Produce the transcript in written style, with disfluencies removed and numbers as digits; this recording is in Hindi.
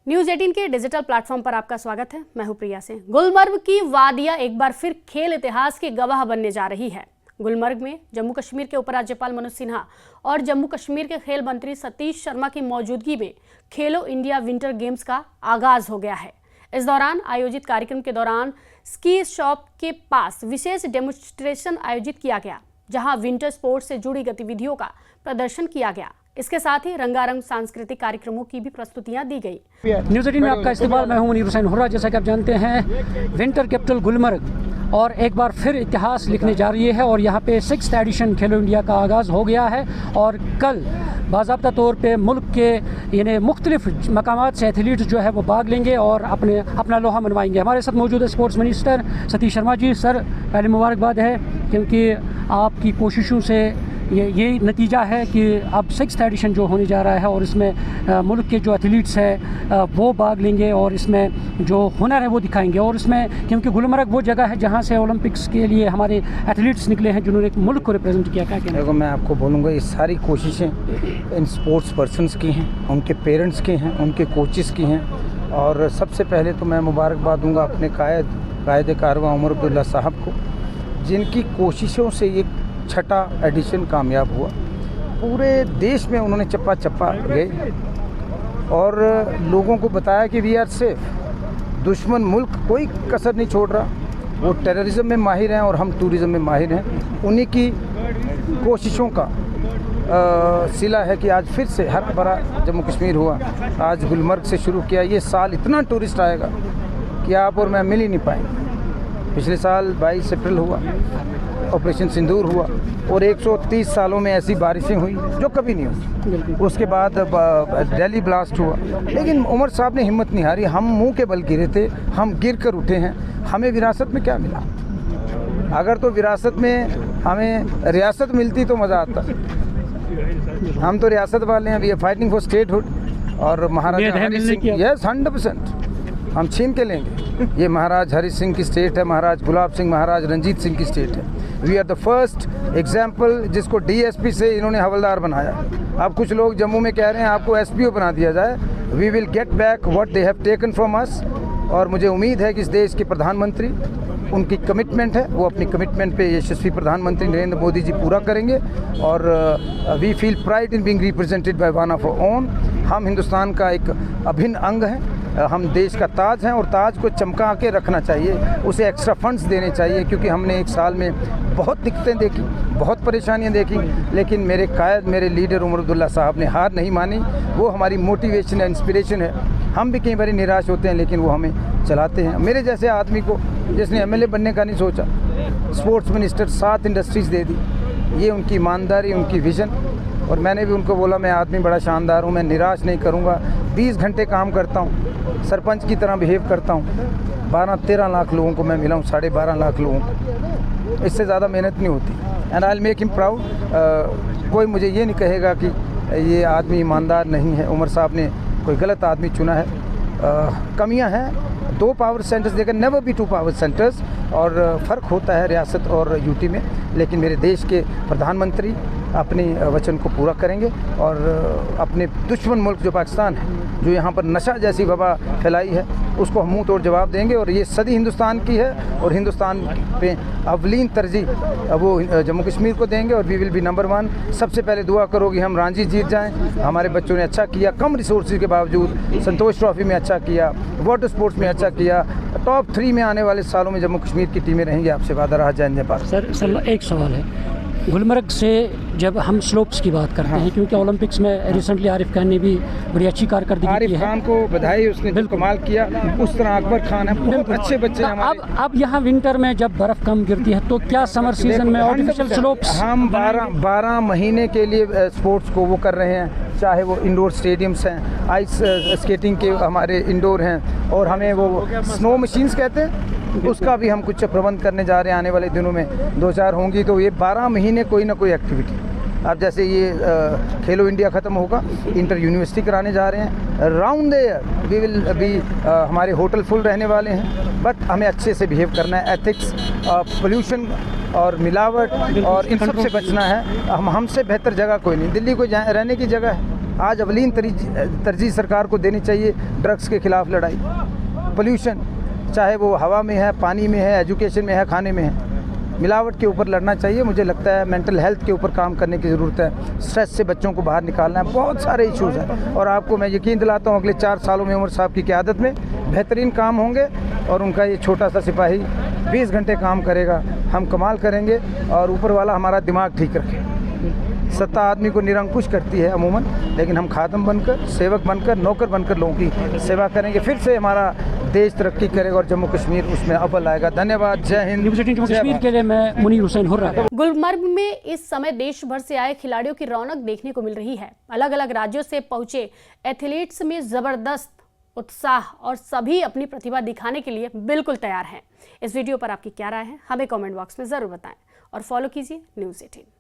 न्यूज 18 के डिजिटल प्लेटफॉर्म पर आपका स्वागत है। मैं हूं प्रिया सिंह। गुलमर्ग की वादियां एक बार फिर खेल इतिहास की गवाह बनने जा रही है। गुलमर्ग में जम्मू कश्मीर के उपराज्यपाल मनोज सिन्हा और जम्मू कश्मीर के खेल मंत्री सतीश शर्मा की मौजूदगी में खेलो इंडिया विंटर गेम्स का आगाज हो गया है। इस दौरान आयोजित कार्यक्रम के दौरान स्की शॉप के पास विशेष डेमोन्स्ट्रेशन आयोजित किया गया, जहां विंटर स्पोर्ट्स से जुड़ी गतिविधियों का प्रदर्शन किया गया। इसके साथ ही रंगारंग सांस्कृतिक कार्यक्रमों की भी प्रस्तुतियां दी गई। न्यूज़ 18 में आपका इस्तेमाल। मैं हूं मुनीर हुसैन हुर्रा। जैसा कि आप जानते हैं, विंटर कैपिटल गुलमर्ग और एक बार फिर इतिहास लिखने जा रही है और यहाँ पे 6th एडिशन खेलो इंडिया का आगाज़ हो गया है और कल बाज़ाब्ता तौर पे मुल्क के यानी मुख्तलिफ मकामात से एथलीट्स जो है वो भाग लेंगे और अपना लोहा मनवाएंगे। हमारे साथ मौजूद है sports minister Satish Sharma ji. Sir, पहले मुबारकबाद है क्योंकि आपकी कोशिशों से ये नतीजा है कि अब 6th एडिशन जो होने जा रहा है और इसमें मुल्क के जो एथलीट्स हैं वो भाग लेंगे और इसमें जो हुनर है वो दिखाएंगे। और इसमें क्योंकि गुलमर्ग वो जगह है जहाँ से ओलंपिक्स के लिए हमारे एथलीट्स निकले हैं जिन्होंने एक मुल्क को रिप्रेजेंट किया। क्या कहना? देखो, मैं आपको बोलूँगा, ये सारी कोशिशें इन स्पोर्ट्स पर्सनस की हैं, उनके पेरेंट्स की हैं, उनके कोचेस की हैं। और सबसे पहले तो मैं मुबारकबाद दूँगा अपने कायद कारवां उमर अब्दुल्ला साहब को, जिनकी कोशिशों से ये 6ठा एडिशन कामयाब हुआ। पूरे देश में उन्होंने चप्पा चप्पा गए और लोगों को बताया कि वी आर सेफ। दुश्मन मुल्क कोई कसर नहीं छोड़ रहा। वो टेररिज्म में माहिर हैं और हम टूरिज़म में माहिर हैं। उन्हीं की कोशिशों का सिला है कि आज फिर से हर बड़ा जम्मू कश्मीर हुआ। आज गुलमर्ग से शुरू किया। ये साल इतना टूरिस्ट आएगा कि आप और मैं मिल ही नहीं पाएंगे। पिछले साल 22 अप्रैल हुआ, ऑपरेशन सिंदूर हुआ और 130 सालों में ऐसी बारिशें हुई जो कभी नहीं हुई। उसके बाद दिल्ली ब्लास्ट हुआ, लेकिन उमर साहब ने हिम्मत नहीं हारी। हम मुंह के बल गिरे थे, हम गिर कर उठे हैं। हमें विरासत में क्या मिला? अगर तो विरासत में हमें रियासत मिलती तो मज़ा आता। हम तो रियासत वाले हैं। We are fighting for statehood. और महाराजा हरि सिंह, यस 100% हम छीन के लेंगे। ये महाराज हरि सिंह की स्टेट है, महाराज गुलाब सिंह, महाराज रंजीत सिंह की स्टेट है। We are the first example जिसको DSP से इन्होंने हवलदार बनाया। अब कुछ लोग जम्मू में कह रहे हैं आपको SPO बना दिया जाए। We will get back what they have taken from us. और मुझे उम्मीद है कि इस देश के प्रधानमंत्री, उनकी कमिटमेंट है, वो अपनी कमिटमेंट पे यशस्वी प्रधानमंत्री नरेंद्र मोदी जी पूरा करेंगे। और we feel pride in being represented by one of our own. हम हिंदुस्तान का एक अभिन्न अंग हैं। हम देश का ताज हैं और ताज को चमका के रखना चाहिए। उसे एक्स्ट्रा फंड्स देने चाहिए क्योंकि हमने एक साल में बहुत दिक्कतें देखी, बहुत परेशानियां देखी, लेकिन मेरे कायद, मेरे लीडर उमर अब्दुल्ला साहब ने हार नहीं मानी। वो हमारी मोटिवेशन है, इंस्पिरेशन है। हम भी कई बार निराश होते हैं लेकिन वो हमें चलाते हैं। मेरे जैसे आदमी को जिसने MLA बनने का नहीं सोचा, स्पोर्ट्स मिनिस्टर 7 इंडस्ट्रीज़ दे दी, ये उनकी ईमानदारी, उनकी विज़न। और मैंने भी उनको बोला मैं आदमी बड़ा शानदार हूँ, मैं निराश नहीं करूँगा। 20 घंटे काम करता हूँ, सरपंच की तरह बिहेव करता हूँ। 12-13 लाख लोगों को मैं मिला हूँ, 12.5 लाख लोगों को। इससे ज़्यादा मेहनत नहीं होती। And I will make him proud. कोई मुझे ये नहीं कहेगा कि ये आदमी ईमानदार नहीं है। उमर साहब ने कोई गलत आदमी चुना है। कमियां हैं। 2 पावर सेंटर्स देकर नेवर बी 2 पावर सेंटर्स। और फ़र्क होता है रियासत और यूटी में, लेकिन मेरे देश के प्रधानमंत्री अपने वचन को पूरा करेंगे और अपने दुश्मन मुल्क जो पाकिस्तान है, जो यहाँ पर नशा जैसी वबा फैलाई है, उसको हम मुँह तोड़ जवाब देंगे। और ये सदी हिंदुस्तान की है और हिंदुस्तान पे अवलीन तरजीह वो जम्मू कश्मीर को देंगे और वी विल बी नंबर 1। सबसे पहले दुआ करो कि हम रांची जीत जाएं। हमारे बच्चों ने अच्छा किया, कम रिसोर्सेज के बावजूद। संतोष ट्रॉफी में अच्छा किया, वाटर स्पोर्ट्स में अच्छा किया। टॉप 3 में आने वाले सालों में जम्मू कश्मीर की टीमें रहेंगी। आपसे वादा रहा। जय नेपाल। सर, एक सवाल है। गुलमर्ग से जब हम स्लोप्स की बात करते हैं, क्योंकि ओलंपिक्स में रिसेंटली आरिफ खान ने भी बड़ी अच्छी कारकर्दगी की है। आरिफ खान को बधाई, उसने जो कमाल किया। उस तरह अकबर खान है, बहुत अच्छे बच्चे हैं हमारे। अब यहाँ विंटर में जब बर्फ़ कम गिरती है तो क्या समर सीजन में आर्टिफिशियल स्लोप्स? हम 12 महीने के लिए स्पोर्ट्स को वो कर रहे हैं, चाहे वो इंडोर स्टेडियम्स हैं, आइस स्केटिंग के हमारे इंडोर हैं, और हमें वो स्नो मशीन्स कहते हैं, उसका भी हम कुछ प्रबंध करने जा रहे हैं। आने वाले दिनों में 2-4 होंगी। तो ये 12 महीने कोई ना कोई एक्टिविटी। अब जैसे ये खेलो इंडिया ख़त्म होगा, इंटर यूनिवर्सिटी कराने जा रहे हैं। Round the year we will be, हमारे होटल फुल रहने वाले हैं। बट हमें अच्छे से बिहेव करना है। एथिक्स, पोल्यूशन और मिलावट और इन सब से बचना है। हमसे बेहतर जगह कोई नहीं। दिल्ली कोई रहने की जगह है, आज अवलीन तरजीह सरकार को देनी चाहिए ड्रग्स के खिलाफ लड़ाई। पोल्यूशन, चाहे वो हवा में है, पानी में है, एजुकेशन में है, खाने में है, मिलावट के ऊपर लड़ना चाहिए। मुझे लगता है मेंटल हेल्थ के ऊपर काम करने की ज़रूरत है। स्ट्रेस से बच्चों को बाहर निकालना है। बहुत सारे इश्यूज़ हैं और आपको मैं यकीन दिलाता हूँ अगले 4 सालों में उमर साहब की क़यादत में बेहतरीन काम होंगे और उनका ये छोटा सा सिपाही 20 घंटे काम करेगा। हम कमाल करेंगे और ऊपर वाला हमारा दिमाग ठीक रखे। सत्ता आदमी को निरंकुश करती है अमूमन, लेकिन हम खादम बनकर, सेवक बनकर, नौकर बनकर लोगों की सेवा करेंगे। फिर से हमारा देश तरक्की करेगा और जम्मू कश्मीर उसमें अव्वल आएगा। धन्यवाद। जय हिंद। यूनिवर्सिटी जम्मू कश्मीर के लिए मैं मुनीर हुसैन हुर्रा। गुलमर्ग में इस समय देश भर से आए खिलाड़ियों की रौनक देखने को मिल रही है। अलग अलग राज्यों से पहुंचे एथलीट्स में जबरदस्त उत्साह और सभी अपनी प्रतिभा दिखाने के लिए बिल्कुल तैयार हैं। इस वीडियो पर आपकी क्या राय है, हमें कमेंट बॉक्स में जरूर बताएं और फॉलो कीजिए न्यूज़ 18।